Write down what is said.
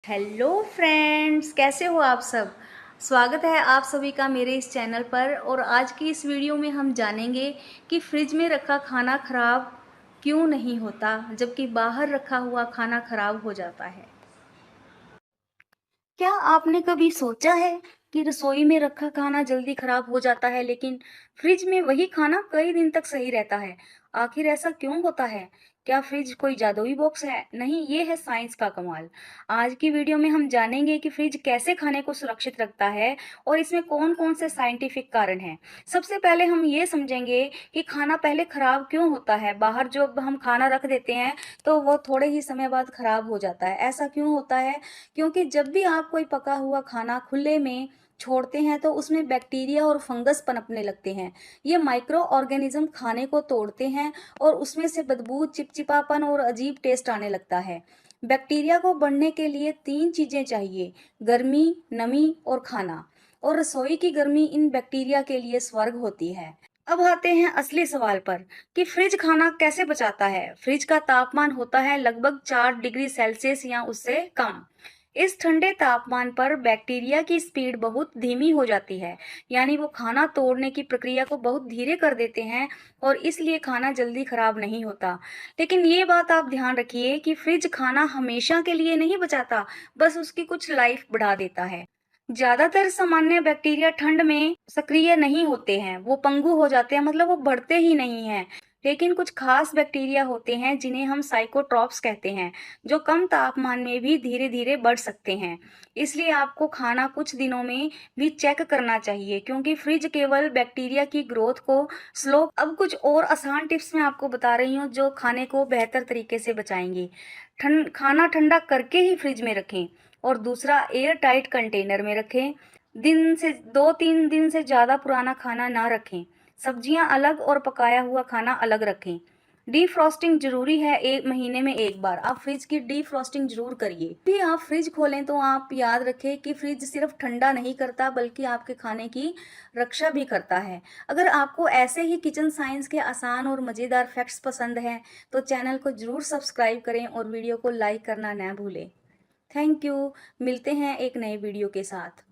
Hello friends, कैसे हो आप सब। स्वागत है आप सभी का मेरे इस चैनल पर। और आज की इस वीडियो में हम जानेंगे कि फ्रिज में रखा खाना खराब क्यों नहीं होता, जबकि बाहर रखा हुआ खाना खराब हो जाता है। क्या आपने कभी सोचा है कि रसोई में रखा खाना जल्दी खराब हो जाता है, लेकिन फ्रिज में वही खाना कई दिन तक सही रहता है। आखिर ऐसा क्यों होता है? क्या फ्रिज कोई जादुई बॉक्स है? नहीं, ये है साइंस का कमाल। आज की वीडियो में हम जानेंगे कि फ्रिज कैसे खाने को सुरक्षित रखता है और इसमें कौन कौन से साइंटिफिक कारण हैं। सबसे पहले हम ये समझेंगे कि खाना पहले खराब क्यों होता है। बाहर जब हम खाना रख देते हैं तो वो थोड़े ही समय बाद खराब हो जाता है। ऐसा क्यों होता है? क्योंकि जब भी आप कोई पका हुआ खाना खुले में छोड़ते हैं तो उसमें बैक्टीरिया और फंगस पनपने लगते हैं। ये माइक्रो ऑर्गेनिज्म खाने को तोड़ते हैं और उसमें से बदबू, चिपचिपापन और अजीब टेस्ट आने लगता है। बैक्टीरिया को बढ़ने के लिए तीन चीजें चाहिए: गर्मी, नमी और खाना। और रसोई की गर्मी इन बैक्टीरिया के लिए स्वर्ग होती है। अब आते हैं असली सवाल पर कि फ्रिज खाना कैसे बचाता है। फ्रिज का तापमान होता है लगभग 4 डिग्री सेल्सियस या उससे कम। इस ठंडे तापमान पर बैक्टीरिया की स्पीड बहुत धीमी हो जाती है, यानी वो खाना तोड़ने की प्रक्रिया को बहुत धीरे कर देते हैं और इसलिए खाना जल्दी खराब नहीं होता। लेकिन ये बात आप ध्यान रखिए कि फ्रिज खाना हमेशा के लिए नहीं बचाता, बस उसकी कुछ लाइफ बढ़ा देता है। ज्यादातर सामान्य बैक्टीरिया ठंड में सक्रिय नहीं होते हैं, वो पंगु हो जाते हैं, मतलब वो बढ़ते ही नहीं हैं। लेकिन कुछ खास बैक्टीरिया होते हैं जिन्हें हम साइकोट्रॉप्स कहते हैं, जो कम तापमान में भी धीरे धीरे बढ़ सकते हैं। इसलिए आपको खाना कुछ दिनों में भी चेक करना चाहिए, क्योंकि फ्रिज केवल बैक्टीरिया की ग्रोथ को स्लो। अब कुछ और आसान टिप्स मैं आपको बता रही हूँ जो खाने को बेहतर तरीके से बचाएंगे। खाना ठंडा करके ही फ्रिज में रखें। और दूसरा, एयर टाइट कंटेनर में रखें। दिन से 2-3 दिन से ज़्यादा पुराना खाना ना रखें। सब्जियां अलग और पकाया हुआ खाना अलग रखें। डीफ्रॉस्टिंग जरूरी है, 1 महीने में एक बार आप फ्रिज की डीफ्रॉस्टिंग जरूर करिए। भी आप फ्रिज खोलें तो आप याद रखें कि फ्रिज सिर्फ ठंडा नहीं करता, बल्कि आपके खाने की रक्षा भी करता है। अगर आपको ऐसे ही किचन साइंस के आसान और मज़ेदार फैक्ट्स पसंद हैं तो चैनल को जरूर सब्सक्राइब करें और वीडियो को लाइक करना ना भूलें। Thank you. मिलते हैं एक नए वीडियो के साथ।